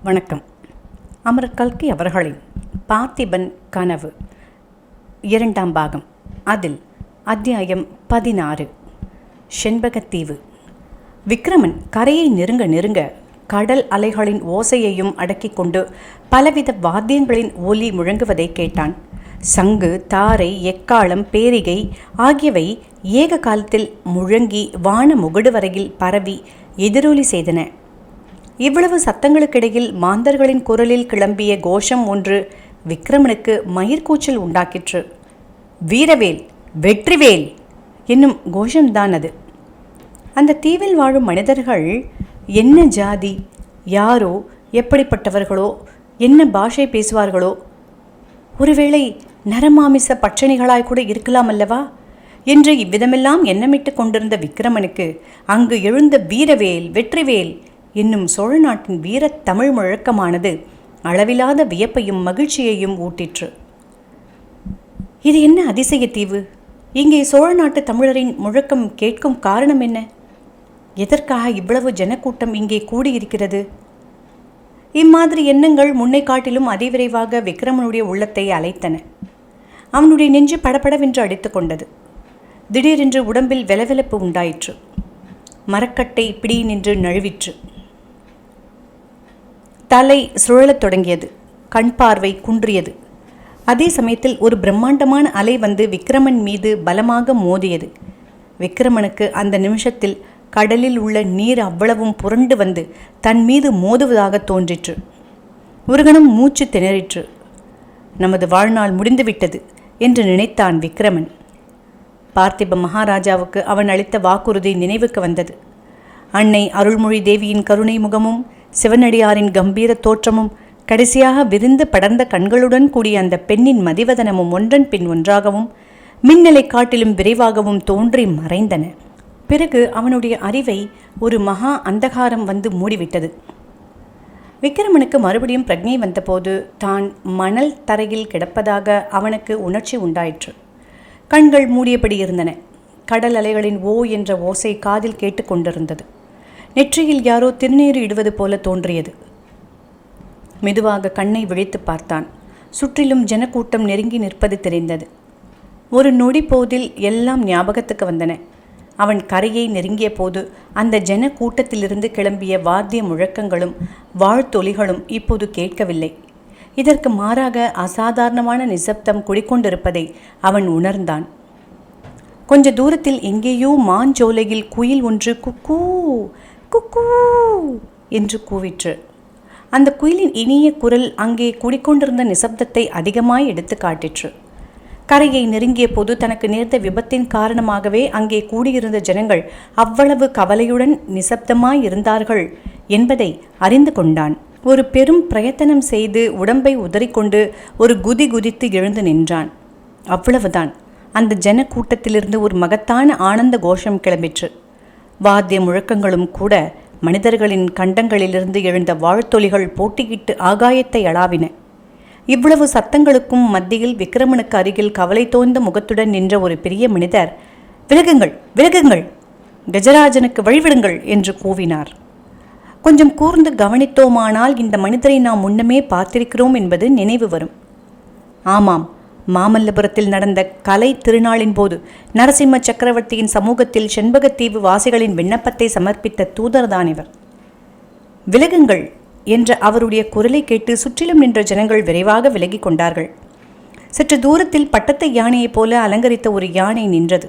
வணக்கம். அமரர் கல்கி அவர்களின் பார்த்திபன் கனவு 2ஆம் பாகம். அதில் அத்தியாயம் 16 செண்பகத்தீவு. விக்ரமன் கரையை நெருங்க நெருங்க கடல் அலைகளின் ஓசையையும் அடக்கிக் கொண்டு பலவித வாத்தியங்களின் ஒலி முழங்குவதை கேட்டான். சங்கு, தாரை, எக்காளம், பேரிகை ஆகியவை ஏக காலத்தில் முழங்கி வான முகடு வரையில் பரவி எதிரொலி செய்தன. இவ்வளவு சத்தங்களுக்கிடையில் மாந்தர்களின் குரலில் கிளம்பிய கோஷம் ஒன்று விக்ரமனுக்கு மயிர்கூச்சல் உண்டாக்கிற்று. வீரவேல், வெற்றிவேல் என்னும் கோஷம்தான் அது. அந்த தீவில் வாழும் மனிதர்கள் என்ன ஜாதி, யாரோ, எப்படிப்பட்டவர்களோ, என்ன பாஷை பேசுவார்களோ, ஒருவேளை நரமாமிச பட்சணிகளாய் கூட இருக்கலாம் அல்லவா என்று இவ்விதமெல்லாம் எண்ணமிட்டு கொண்டிருந்த விக்ரமனுக்கு அங்கு எழுந்த வீரவேல், வெற்றிவேல் என்னும் சோழ நாட்டின் வீரத் தமிழ் முழக்கமானது அளவிலாத வியப்பையும் மகிழ்ச்சியையும் ஊட்டிற்று. இது என்ன அதிசய தீவு? இங்கே சோழ நாட்டு தமிழரின் முழக்கம் கேட்கும் காரணம் என்ன? எதற்காக இவ்வளவு ஜனக்கூட்டம் இங்கே கூடியிருக்கிறது? இம்மாதிரி எண்ணங்கள் முன்னை காட்டிலும் அதிவிரைவாக விக்ரமனுடைய உள்ளத்தை அலைத்தன. அவனுடைய நெஞ்சு படபடவென்று அடித்து கொண்டது. திடீரென்று உடம்பில் வெலவெலப்பு உண்டாயிற்று. மரக்கட்டை பிடி நின்று நழுவிற்று. தலை சுழலத் தொடங்கியது. கண் பார்வை குன்றியது. அதே சமயத்தில் ஒரு பிரம்மாண்டமான அலை வந்து விக்ரமன் மீது பலமாக மோதியது. விக்ரமனுக்கு அந்த நிமிஷத்தில் கடலில் உள்ள நீர் அவ்வளவும் புரண்டு வந்து தன் மீது மோதுவதாக தோன்றிற்று. ஒரு கணம் மூச்சு திணறிற்று. நமது வாழ்நாள் முடிந்துவிட்டது என்று நினைத்தான் விக்ரமன். பார்த்திப மகாராஜாவுக்கு அவன் அளித்த வாக்குறுதி நினைவுக்கு வந்தது. அன்னை அருள்மொழி தேவியின் கருணை முகமும் சிவனடியாரின் கம்பீர தோற்றமும் கடைசியாக விரிந்து படர்ந்த கண்களுடன் கூடிய அந்த பெண்ணின் மதிவதனமும் ஒன்றன் பின் ஒன்றாகவும் மின்னலை காட்டிலும் விரைவாகவும் தோன்றி மறைந்தன. பிறகு அவனுடைய அறிவை ஒரு மகா அந்தகாரம் வந்து மூடிவிட்டது. விக்ரமனுக்கு மறுபடியும் பிரக்ஞை வந்தபோது தான் மணல் தரையில் கிடப்பதாக அவனுக்கு உணர்ச்சி உண்டாயிற்று. கண்கள் மூடியபடி இருந்தன. கடல் அலைகளின் ஓ என்ற ஓசை காதில் கேட்டுக்கொண்டிருந்தது. நெற்றியில் யாரோ திருநீறு இடுவது போல தோன்றியது. மெதுவாக கண்ணை விழித்து பார்த்தான். சுற்றிலும் ஜனக்கூட்டம் நெருங்கி நிற்பது தெரிந்தது. ஒரு நொடி போதில் எல்லாம் ஞாபகத்துக்கு வந்தன. அவன் கரையை நெருங்கிய போது அந்த ஜன கூட்டத்திலிருந்து கிளம்பிய வாத்திய முழக்கங்களும் வாழ்த்தொலிகளும் இப்போது கேட்கவில்லை. இதற்கு மாறாக அசாதாரணமான நிசப்தம் குடிக்கொண்டிருப்பதை அவன் உணர்ந்தான். கொஞ்ச தூரத்தில் எங்கேயோ மாஞ்சோலையில் குயில் ஒன்று குக்கூ குக்கூ என்று கூவிற்று. அந்த குயிலின் இனிய குரல் அங்கே கூடிக்கொண்டிருந்த நிசப்தத்தை அதிகமாய் எடுத்து காட்டிற்று. கரையை நெருங்கிய போது தனக்கு நேர்ந்த விபத்தின் காரணமாகவே அங்கே கூடியிருந்த ஜனங்கள் அவ்வளவு கவலையுடன் நிசப்தமாய் இருந்தார்கள் என்பதை அறிந்து கொண்டான். ஒரு பெரும் பிரயத்தனம் செய்து உடம்பை உதறிக்கொண்டு ஒரு குதி குதித்து எழுந்து நின்றான். அவ்வளவுதான். அந்த ஜன கூட்டத்திலிருந்து ஒரு மகத்தான ஆனந்த கோஷம் கிளம்பிற்று. வாத்திய முழக்கங்களும் கூட மனிதர்களின் கண்டங்களிலிருந்து எழுந்த வாழ்த்தொலிகள் போட்டியிட்டு ஆகாயத்தை அளாவின. இவ்வளவு சத்தங்களுக்கும் மத்தியில் விக்ரமனுக்கு அருகில் கவலை தோய்ந்த முகத்துடன் நின்ற ஒரு பெரிய மனிதர், விலகுங்கள், விலகுங்கள், கஜராஜனுக்கு வழிவிடுங்கள் என்று கூவினார். கொஞ்சம் கூர்ந்து கவனித்தோமானால் இந்த மனிதரை நாம் முன்னமே பார்த்திருக்கிறோம் என்பது நினைவு வரும். ஆமாம், மாமல்லபுரத்தில் நடந்த கலை திருநாளின் போது நரசிம்ம சக்கரவர்த்தியின் சமூகத்தில் செண்பகத்தீவு வாசிகளின் விண்ணப்பத்தை சமர்ப்பித்த தூதர்தான் இவர். விலகுங்கள் என்ற அவருடைய குரலை கேட்டு சுற்றிலும் நின்ற ஜனங்கள் விரைவாக விலகி கொண்டார்கள். சற்று தூரத்தில் பட்டத்து யானையைப் போல அலங்கரித்த ஒரு யானை நின்றது.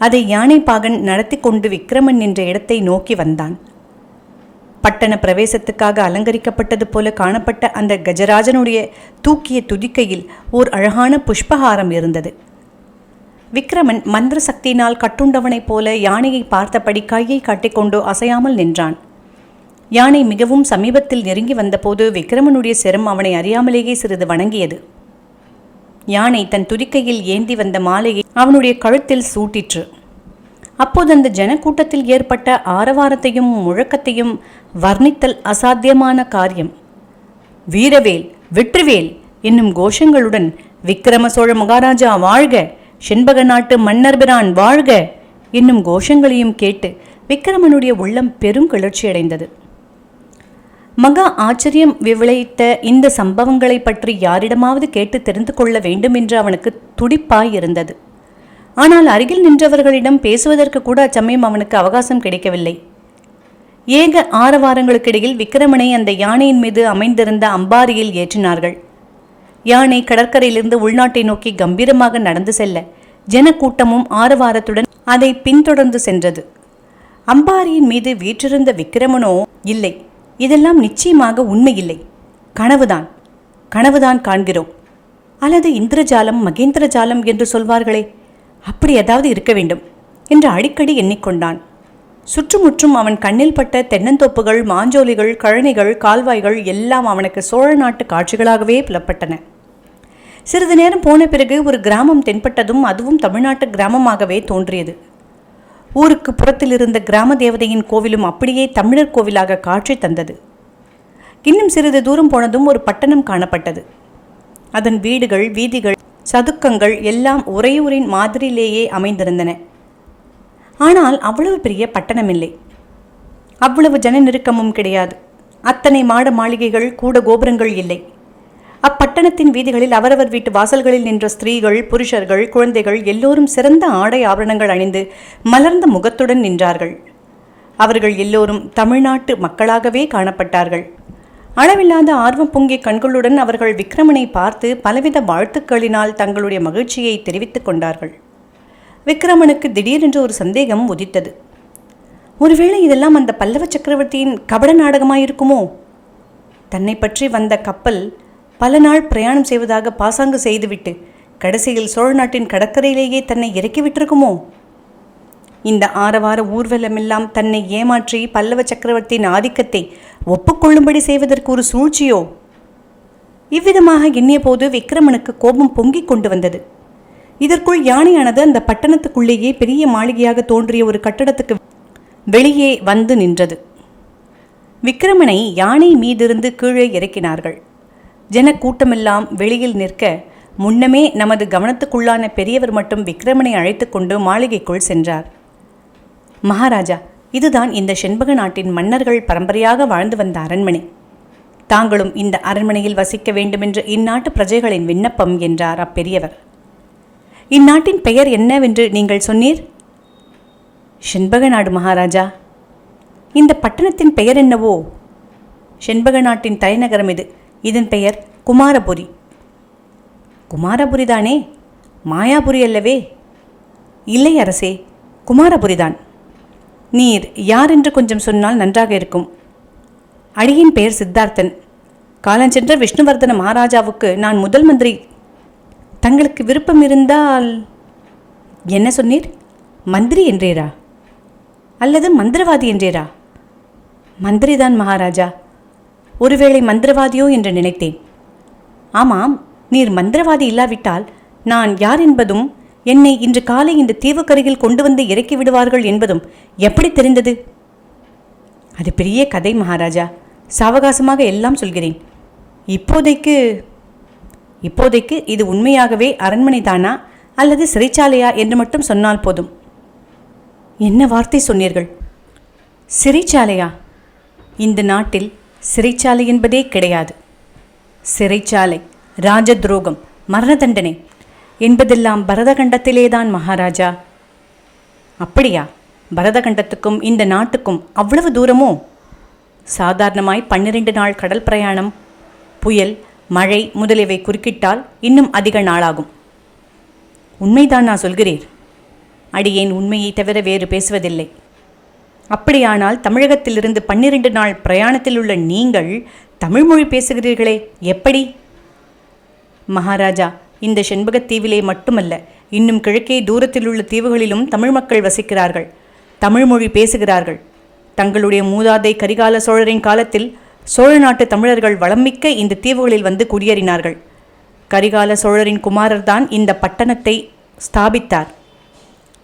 அதை யானை பாகன் நடத்தி கொண்டு விக்ரமன் நின்ற இடத்தை நோக்கி வந்தான். பட்டண பிரவேசத்துக்காக அலங்கரிக்கப்பட்டது போல காணப்பட்ட அந்த கஜராஜனுடைய தூக்கிய துதிக்கையில் ஓர் அழகான புஷ்பஹாரம் இருந்தது. விக்ரமன் மந்திர சக்தியினால் கட்டுண்டவனைப் போல யானையை பார்த்தபடி கையை காட்டிக்கொண்டு அசையாமல் நின்றான். யானை மிகவும் சமீபத்தில் நெருங்கி வந்தபோது விக்ரமனுடைய சிரம் அவனை அறியாமலேயே சிறிது வணங்கியது. யானை தன் துதிக்கையில் ஏந்தி வந்த மாலையை அவனுடைய கழுத்தில் சூட்டிற்று. அப்போது அந்த ஜனக்கூட்டத்தில் ஏற்பட்ட ஆரவாரத்தையும் முழக்கத்தையும் வர்ணித்தல் அசாத்தியமான காரியம். வீரவேல், வெற்றிவேல் என்னும் கோஷங்களுடன் விக்ரம சோழ மகாராஜா வாழ்க, செண்பக நாட்டு மன்னர்பிரான் வாழ்க என்னும் கோஷங்களையும் கேட்டு விக்ரமனுடைய உள்ளம் பெரும் கிளர்ச்சியடைந்தது. மகா ஆச்சரியம் விளைவித்த இந்த சம்பவங்களை பற்றி யாரிடமாவது கேட்டு தெரிந்து கொள்ள வேண்டும் என்று அவனுக்கு துடிப்பாய் இருந்தது. ஆனால் அருகில் நின்றவர்களிடம் பேசுவதற்கு கூட அச்சமயம் அவனுக்கு அவகாசம் கிடைக்கவில்லை. ஏக ஆரவாரங்களுக்கிடையில் விக்கிரமனை அந்த யானையின் மீது அமைந்திருந்த அம்பாரியில் ஏற்றினார்கள். யானை கடற்கரையிலிருந்து உள்நாட்டை நோக்கி கம்பீரமாக நடந்து செல்ல ஜனக்கூட்டமும் ஆரவாரத்துடன் அதை பின்தொடர்ந்து சென்றது. அம்பாரியின் மீது வீற்றிருந்த விக்கிரமனோ, இல்லை, இதெல்லாம் நிச்சயமாக உண்மையில்லை, கனவுதான் காண்கிறோம், அல்லது இந்திரஜாலம் மகேந்திரஜாலம் என்று சொல்வார்களே, அப்படி ஏதாவது இருக்க வேண்டும் என்று அடிக்கடி எண்ணிக்கொண்டான். சுற்றுமுற்றும் அவன் கண்ணில் பட்ட தென்னந்தோப்புகள், மாஞ்சோலிகள், கழனிகள், கால்வாய்கள் எல்லாம் அவனுக்கு சோழ நாட்டு காட்சிகளாகவே புலப்பட்டன. சிறிது நேரம் போன பிறகு ஒரு கிராமம் தென்பட்டதும் அதுவும் தமிழ்நாட்டு கிராமமாகவே தோன்றியது. ஊருக்கு புறத்தில் இருந்த கிராம தேவதையின் கோவிலும் அப்படியே தமிழர் கோவிலாக காட்சி தந்தது. இன்னும் சிறிது தூரம் போனதும் ஒரு பட்டணம் காணப்பட்டது. அதன் வீடுகள், வீதிகள், சதுக்கங்கள் எல்லாம் உறையூரின் மாதிரியிலேயே அமைந்திருந்தன. ஆனால் அவ்வளவு பெரிய பட்டணமில்லை. அவ்வளவு ஜன நெருக்கமும் கிடையாது. அத்தனை மாட மாளிகைகள், கூட கோபுரங்கள் இல்லை. அப்பட்டணத்தின் வீதிகளில் அவரவர் வீட்டு வாசல்களில் நின்ற ஸ்திரீகள், புருஷர்கள், குழந்தைகள் எல்லோரும் சிறந்த ஆடை ஆபரணங்கள் அணிந்து மலர்ந்த முகத்துடன் நின்றார்கள். அவர்கள் எல்லோரும் தமிழ்நாட்டு மக்களாகவே காணப்பட்டார்கள். அளவில்லாத ஆர்வம் பொங்கிய கண்களுடன் அவர்கள் விக்கிரமனை பார்த்து பலவித வாழ்த்துக்களினால் தங்களுடைய மகிழ்ச்சியை தெரிவித்துக் கொண்டார்கள். விக்கிரமனுக்கு திடீரென்று ஒரு சந்தேகம் உதித்தது. ஒருவேளை இதெல்லாம் அந்த பல்லவ சக்கரவர்த்தியின் கபட நாடகமாயிருக்குமோ? தன்னை பற்றி வந்த கப்பல் பல நாள் பிரயாணம் செய்வதாக பாசாங்கு செய்துவிட்டு கடைசியில் சோழ நாட்டின் கடற்கரையிலேயே தன்னை இறக்கிவிட்டிருக்குமோ? இந்த ஆரவார ஊர்வலமெல்லாம் தன்னை ஏமாற்றி பல்லவ சக்கரவர்த்தியின் ஆதிக்கத்தை ஒப்புக்கொள்ளும்படி செய்வதற்கு ஒரு சூழ்ச்சியோ? இவ்விதமாக எண்ணிய போது விக்கிரமனுக்கு கோபம் பொங்கிக் கொண்டு வந்தது. இதற்குள் யானையானது அந்த பட்டணத்துக்குள்ளேயே பெரிய மாளிகையாக தோன்றிய ஒரு கட்டடத்துக்கு வெளியே வந்து நின்றது. விக்கிரமனை யானை மீதிருந்து கீழே இறக்கினார்கள். ஜனக்கூட்டமெல்லாம் வெளியில் நிற்க முன்னமே நமது கவனத்துக்குள்ளான பெரியவர் மட்டும் விக்கிரமனை அழைத்து கொண்டு மாளிகைக்குள் சென்றார். மகாராஜா, இதுதான் இந்த செண்பக நாட்டின் மன்னர்கள் பரம்பரையாக வாழ்ந்து வந்த அரண்மனை. தாங்களும் இந்த அரண்மனையில் வசிக்க வேண்டுமென்று இந்நாட்டு பிரஜைகளின் விண்ணப்பம் என்றார் அப்பெரியவர். இந்நாட்டின் பெயர் என்னவென்று நீங்கள் சொன்னீர்? செண்பக நாடு மகாராஜா. இந்த பட்டணத்தின் பெயர் என்னவோ? செண்பக நாட்டின் தலைநகரம் இது. இதன் பெயர் குமாரபுரி. குமாரபுரிதானே? மாயாபுரி அல்லவே? இல்லை அரசே, குமாரபுரிதான். நீர் யார் என்று கொஞ்சம் சொன்னால் நன்றாக இருக்கும். அடியின் பெயர் சித்தார்த்தன். காலஞ்சென்ற விஷ்ணுவர்தன மகாராஜாவுக்கு நான் முதல் மந்திரி. தங்களுக்கு விருப்பம் இருந்தால்... என்ன சொன்னீர்? மந்திரி என்றீரா? அல்லது மந்திரவாதி என்றீரா? மந்திரிதான் மகாராஜா. ஒருவேளை மந்திரவாதியோ என்று நினைத்தேன். ஆமாம், நீர் மந்திரவாதி இல்லாவிட்டால் நான் யார் என்பதும் என்னை இன்று காலை இந்த தீவுக்கரையில் கொண்டு வந்து இறக்கி விடுவார்கள் என்பதும் எப்படி தெரிந்தது? அது பெரிய கதை மகாராஜா. சாவகாசமாக எல்லாம் சொல்கிறேன். இப்போதைக்கு இது உண்மையாகவே அரண்மனைதானா அல்லது சிறைச்சாலையா என்று மட்டும் சொன்னால் போதும். என்ன வார்த்தை சொன்னீர்கள்? சிறைச்சாலையா? இந்த நாட்டில் சிறைச்சாலை என்பதே கிடையாது. சிறைச்சாலை, ராஜ துரோகம், மரண தண்டனை என்பதெல்லாம் பரதகண்டத்திலேதான் மகாராஜா. அப்படியா? பரதகண்டத்துக்கும் இந்த நாட்டுக்கும் அவ்வளவு தூரமோ? சாதாரணமாய் 12 நாள் கடல் பிரயாணம். புயல், மழை முதலியவை குறுக்கிட்டால் இன்னும் அதிக நாளாகும். உண்மைதான் நான் சொல்கிறீர். அடியேன் உண்மையை தவிர வேறு பேசுவதில்லை. அப்படியானால் தமிழகத்திலிருந்து 12 நாள் பிரயாணத்தில் உள்ள நீங்கள் தமிழ் மொழி பேசுகிறீர்களே, எப்படி? மகாராஜா, இந்த செண்பகத்தீவிலே மட்டுமல்ல, இன்னும் கிழக்கே தூரத்தில் உள்ள தீவுகளிலும் தமிழ் மக்கள் வசிக்கிறார்கள், தமிழ் மொழி பேசுகிறார்கள். தங்களுடைய மூதாதை கரிகால சோழரின் காலத்தில் சோழ நாட்டு தமிழர்கள் வளம்மிக்க இந்த தீவுகளில் வந்து குடியேறினார்கள். கரிகால சோழரின் குமாரர்தான் இந்த பட்டணத்தை ஸ்தாபித்தார்.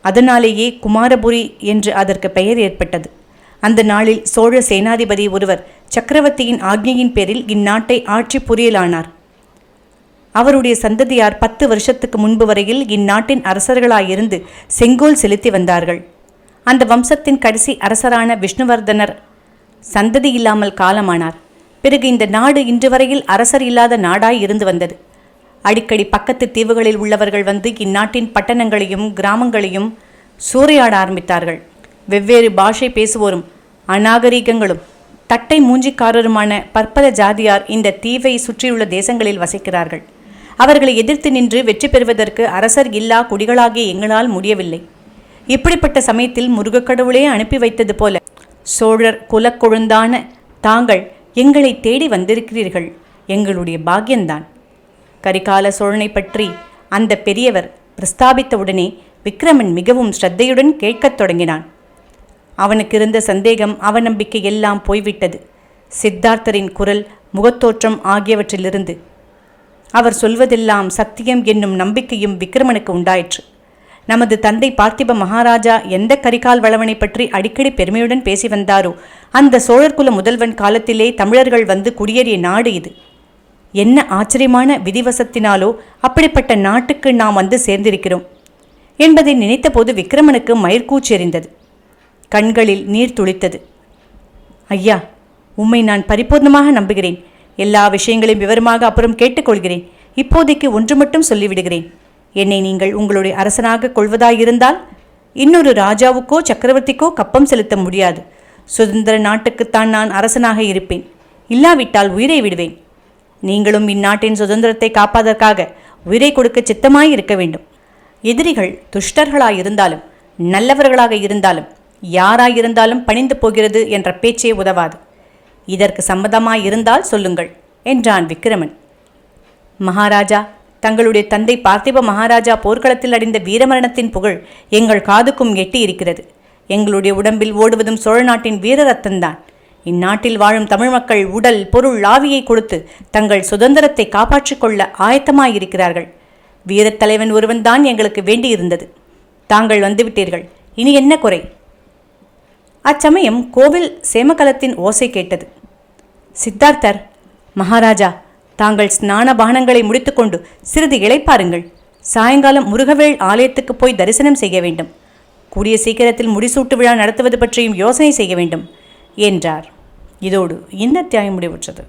அதனாலேயே குமாரபுரி என்று அதற்கு பெயர் ஏற்பட்டது. அந்த நாளில் சோழ சேனாதிபதி ஒருவர் சக்கரவர்த்தியின் ஆக்ஞையின் பேரில் இந்நாட்டை ஆட்சி புரியலானார். அவருடைய சந்ததியார் 10 வருஷத்துக்கு முன்பு வரையில் இந்நாட்டின் அரசர்களாயிருந்து செங்கோல் செலுத்தி வந்தார்கள். அந்த வம்சத்தின் கடைசி அரசரான விஷ்ணுவர்தனர் சந்ததி இல்லாமல் காலமானார். பிறகு இந்த நாடு இன்று வரையில் அரசர் இல்லாத நாடாய் இருந்து வந்தது. அடிக்கடி பக்கத்து தீவுகளில் உள்ளவர்கள் வந்து இந்நாட்டின் பட்டணங்களையும் கிராமங்களையும் சூறையாட ஆரம்பித்தார்கள். வெவ்வேறு பாஷை பேசுவோரும் அநாகரீகங்களும் தட்டை மூஞ்சிக்காரருமான பற்பல ஜாதியார் இந்த தீவை சுற்றியுள்ள தேசங்களில் வசிக்கிறார்கள். அவர்களை எதிர்த்து நின்று வெற்றி பெறுவதற்கு அரசர் இல்லா குடிகளாகிய எங்களால் முடியவில்லை. இப்படிப்பட்ட சமயத்தில் முருகக்கடவுளே அனுப்பி வைத்தது போல சோழர் குலக்கொழுந்தான தாங்கள் எங்களை தேடி வந்திருக்கிறீர்கள். எங்களுடைய பாக்கியந்தான். கரிகால சோழனை பற்றி அந்த பெரியவர் பிரஸ்தாபித்தவுடனே விக்கிரமன் மிகவும் ஸ்ரத்தையுடன் கேட்கத் தொடங்கினான். அவனுக்கு இருந்த சந்தேகம், அவநம்பிக்கை எல்லாம் போய்விட்டது. சித்தார்த்தரின் குரல், முகத்தோற்றம் ஆகியவற்றிலிருந்து அவர் சொல்வதெல்லாம் சத்தியம் என்னும் நம்பிக்கையும் விக்கிரமனுக்கு உண்டாயிற்று. நமது தந்தை பார்த்திப மகாராஜா எந்த கரிகால் வளவனை பற்றி அடிக்கடி பெருமையுடன் பேசி வந்தாரோ அந்த சோழர்குல முதல்வன் காலத்திலே தமிழர்கள் வந்து குடியேறிய நாடு இது. என்ன ஆச்சரியமான விதிவசத்தினாலோ அப்படிப்பட்ட நாட்டுக்கு நாம் வந்து சேர்ந்திருக்கிறோம் என்பதை நினைத்தபோது விக்கிரமனுக்கு மயிர்கூச்செறிந்தது. கண்களில் நீர் துளித்தது. ஐயா, உம்மை நான் பரிபூர்ணமாக நம்புகிறேன். எல்லா விஷயங்களையும் விவரமாக அப்புறம் கேட்டுக்கொள்கிறேன். இப்போதைக்கு ஒன்று மட்டும் சொல்லிவிடுகிறேன். என்னை நீங்கள் உங்களுடைய அரசனாக கொள்வதாயிருந்தால் இன்னொரு ராஜாவுக்கோ சக்கரவர்த்திக்கோ கப்பம் செலுத்த முடியாது. சுதந்திர நாட்டுக்குத்தான் நான் அரசனாக இருப்பேன். இல்லாவிட்டால் உயிரை விடுவேன். நீங்களும் இந்நாட்டின் சுதந்திரத்தை காப்பதற்காக உயிரை கொடுக்க சித்தமாயிருக்க வேண்டும். எதிரிகள் துஷ்டர்களாயிருந்தாலும் நல்லவர்களாக இருந்தாலும் யாராயிருந்தாலும் பணிந்து போகிறது என்ற பேச்சே உதவாது. இதற்கு சம்மதமாயிருந்தால் சொல்லுங்கள் என்றான் விக்கிரமன். மகாராஜா, தங்களுடைய தந்தை பார்த்திப மகாராஜா போர்க்களத்தில் அடைந்த வீரமரணத்தின் புகழ் எங்கள் காதுக்கும் எட்டி இருக்கிறது. எங்களுடைய உடம்பில் ஓடுவதும் சோழ நாட்டின் வீர ரத்தந்தான். இந்நாட்டில் வாழும் தமிழ் மக்கள் உடல் பொருள் ஆவியை கொடுத்து தங்கள் சுதந்திரத்தை காப்பாற்றிக் கொள்ள ஆயத்தமாயிருக்கிறார்கள். வீரத்தலைவன் ஒருவன் தான் எங்களுக்கு வேண்டியிருந்தது. தாங்கள் வந்துவிட்டீர்கள். இனி என்ன குறை? அச்சமயம் கோவில் சேமகலத்தின் ஓசை கேட்டது. சித்தார்த்தர், மகாராஜா, தாங்கள் ஸ்நான பானங்களை முடித்துக்கொண்டு சிறிது இளைப்பாருங்கள். சாயங்காலம் முருகவேள் ஆலயத்துக்கு போய் தரிசனம் செய்ய வேண்டும். கூடிய சீக்கிரத்தில் முடிசூட்டு விழா நடத்துவது பற்றியும் யோசனை செய்ய வேண்டும் என்றார். இதோடு இந்த அத்தியாயம் முடிவுற்றது.